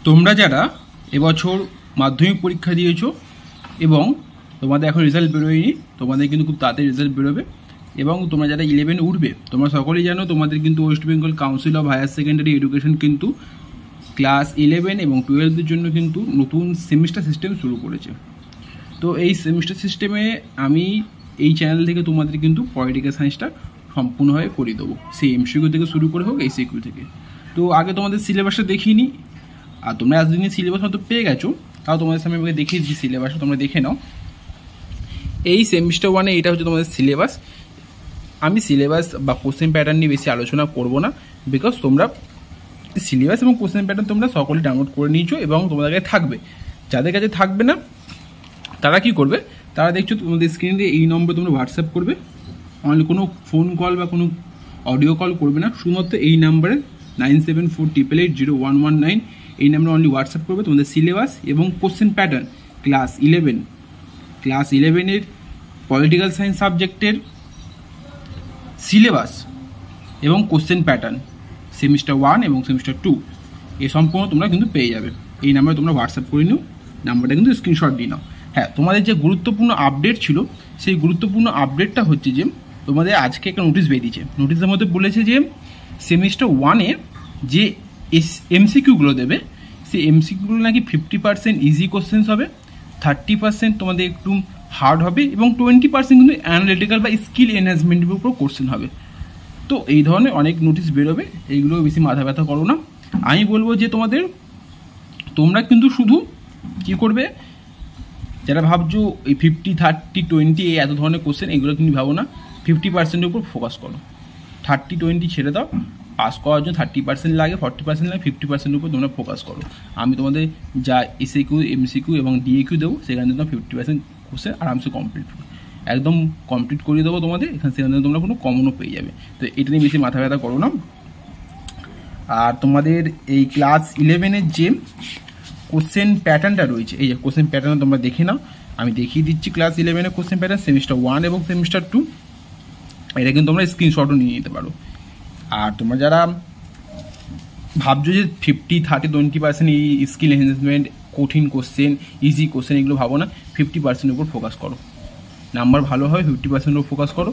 তোমরা যারা এবছর মাধ্যমিক পরীক্ষা দিয়েছো এবং তোমাদের এখন রেজাল্ট বেরোয়নি, তোমাদের কিন্তু খুব তাড়াতাড়ি রেজাল্ট বেরোবে। এবং তোমরা যারা 11 উঠবে, তোমরা সকলেই জানো তোমাদের কিন্তু West Bengal Council of Higher Secondary Education কিন্তু ক্লাস 11 এবং 12-এর জন্য কিন্তু নতুন সেমিস্টার সিস্টেম শুরু করেছে। তো এই সেমিস্টার সিস্টেমে আমি এই চ্যানেল থেকে তোমাদের কিন্তু পলিটিক্যাল সায়েন্সটা সম্পূর্ণভাবে করিয়ে দেবো, সেই এমসিকিউ থেকে শুরু করে হোক এসিকিউ থেকে। তো আগে তোমাদের সিলেবাসটা দেখিনি, আর তোমরা এতদিনের সিলেবাস হয়তো পেয়ে গেছো, তাও তোমাদের সামনে আমাকে দেখিয়ে দিচ্ছি সিলেবাসটা, তোমরা দেখে নাও। এই সেমিস্টার 1-এ এটা হচ্ছে তোমাদের সিলেবাস। আমি সিলেবাস বা কোশ্চেন প্যাটার্ন নিয়ে বেশি আলোচনা করব না, বিকজ তোমরা সিলেবাস এবং কোশ্চেন প্যাটার্ন তোমরা সকলে ডাউনলোড করে নিয়েছো এবং তোমাদের কাছে থাকবে। যাদের কাছে থাকবে না তারা কি করবে, তারা দেখছো তোমাদের স্ক্রিনে এই নম্বরে তোমরা হোয়াটসঅ্যাপ করবে। অনলি কোনো ফোন কল বা কোনো অডিও কল করবে না, শুধুমাত্র এই নাম্বারে 9748880119 এই নাম্বারে অনলি হোয়াটসঅ্যাপ করবে তোমাদের সিলেবাস এবং কোশ্চেন প্যাটার্ন ক্লাস 11-এর পলিটিক্যাল সায়েন্স সাবজেক্টের সিলেবাস এবং কোশ্চেন প্যাটার্ন সেমিস্টার 1 এবং সেমিস্টার 2 এ সম্পূর্ণ তোমরা কিন্তু পেয়ে যাবে। এই নাম্বারে তোমরা হোয়াটসঅ্যাপ করে নিও, নাম্বারটা কিন্তু স্ক্রিনশট দিয়ে নাও। হ্যাঁ, তোমাদের যে গুরুত্বপূর্ণ আপডেট ছিল, সেই গুরুত্বপূর্ণ আপডেটটা হচ্ছে যে তোমাদের আজকে একটা নোটিশ বেরিয়েছে। নোটিশের মধ্যে বলেছে যে সেমিস্টার 1-এর যে এমসিকিউগুলো দেবে, সেই এমসিকিউগুলো নাকি 50% ইজি কোশ্চেন্স হবে, 30% তোমাদের একটু হার্ড হবে এবং 20% কিন্তু অ্যানালিটিক্যাল বা স্কিল এনহ্যান্সমেন্টের উপর কোশ্চেন হবে। তো এই ধরনের অনেক নোটিশ বেরোবে, এইগুলো বেশি মাথা ব্যথা করো না। আমি বলবো যে তোমরা কিন্তু শুধু কী করবে, যারা ভাবছো এই 50, 30, 20 এই এত ধরনের কোশ্চেন, এগুলো কিন্তু ভাবো না, 50%-এর উপর ফোকাস করো। 30-20 ছেড়ে দাও, পাস করার জন্য 30% লাগে, 40% লাগে, 50%-এর উপর তোমরা ফোকাস করো। আমি তোমাদের যা এসএকিউ, এমসিকিউ এবং ডিএকিউ দেবো, সেখানে তোমরা 50% কোশ্চেন আরামসে একদম কমপ্লিট করিয়ে দেবো তোমাদের। সেখানে তোমরা কোনো কমনও পেয়ে যাবে। তো এটা নিয়ে বেশি মাথা ব্যথা করো না। আর তোমাদের এই ক্লাস 11-এর যে কোশ্চেন প্যাটার্নটা রয়েছে, এই যে কোশ্চেন প্যাটার্ন তোমরা দেখে নাও, আমি দেখিয়ে দিচ্ছি ক্লাস 11-এর কোশ্চেন প্যাটার্ন সেমিস্টার 1 এবং সেমিস্টার 2। এটা কিন্তু তোমরা স্ক্রিনশটও নিয়ে নিতে পারো। আর তোমরা যারা ভাবছো যে 50, 30, 20% এই স্কিল এনহ্যান্সমেন্ট, কঠিন কোশ্চেন, ইজি কোশ্চেন, এগুলো ভাবো না, 50%-এর উপর ফোকাস করো। নাম্বার ভালো হয়, 50%-এর উপর ফোকাস করো,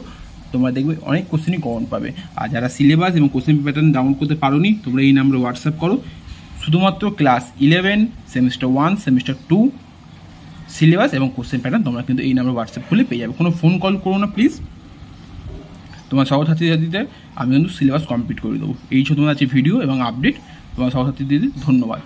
তোমরা দেখবে অনেক কোশ্চেনই কমন পাবে। আর যারা সিলেবাস এবং কোশ্চেন প্যাটার্ন ডাউনলোড করতে পারোনি, তোমরা এই নাম্বারে হোয়াটসঅ্যাপ করো। শুধুমাত্র ক্লাস 11, সেমিস্টার 1, সেমিস্টার 2 সিলেবাস এবং কোশ্চেন প্যাটার্ন তোমরা কিন্তু এই নাম্বারে হোয়াটসঅ্যাপ করলে পেয়ে যাবে। কোনো ফোন কল করো না প্লিজ। তোমার সহছাত্রীদের আমি কিন্তু সিলেবাস কমপ্লিট করে দেবো। এই ছিল তোমার আছে ভিডিও এবং আপডেট। তোমার সহছাত্রীদের ধন্যবাদ।